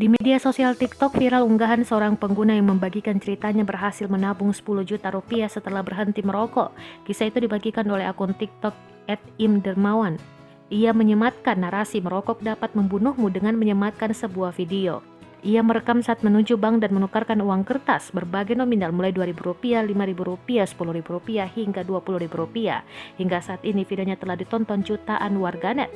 Di media sosial TikTok viral unggahan seorang pengguna yang membagikan ceritanya berhasil menabung 10 juta rupiah setelah berhenti merokok. Kisah itu dibagikan oleh akun TikTok @imdermawan. Ia menyematkan narasi merokok dapat membunuhmu dengan menyematkan sebuah video. Ia merekam saat menuju bank dan menukarkan uang kertas berbagai nominal mulai Rp2.000, Rp5.000, Rp10.000 hingga Rp20.000. Hingga saat ini videonya telah ditonton jutaan warganet.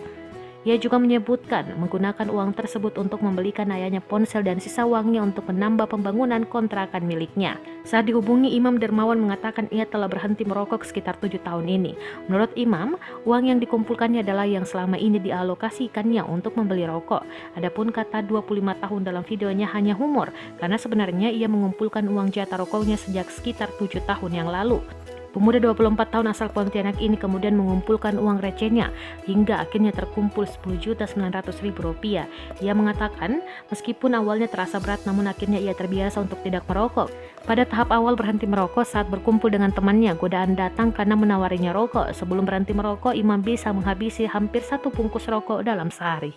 Ia juga menyebutkan menggunakan uang tersebut untuk membelikan ayahnya ponsel dan sisa uangnya untuk menambah pembangunan kontrakan miliknya. Saat dihubungi, Imam Dermawan mengatakan ia telah berhenti merokok sekitar 7 tahun ini. Menurut Imam, uang yang dikumpulkannya adalah yang selama ini dialokasikannya untuk membeli rokok. Adapun kata 25 tahun dalam videonya hanya humor, karena sebenarnya ia mengumpulkan uang jatah rokoknya sejak sekitar 7 tahun yang lalu. Pemuda 24 tahun asal Pontianak ini kemudian mengumpulkan uang recehnya hingga akhirnya terkumpul Rp10.900.000. Ia mengatakan meskipun awalnya terasa berat namun akhirnya ia terbiasa untuk tidak merokok. Pada tahap awal berhenti merokok saat berkumpul dengan temannya, godaan datang karena menawarinya rokok. Sebelum berhenti merokok, Imam bisa menghabisi hampir 1 bungkus rokok dalam sehari.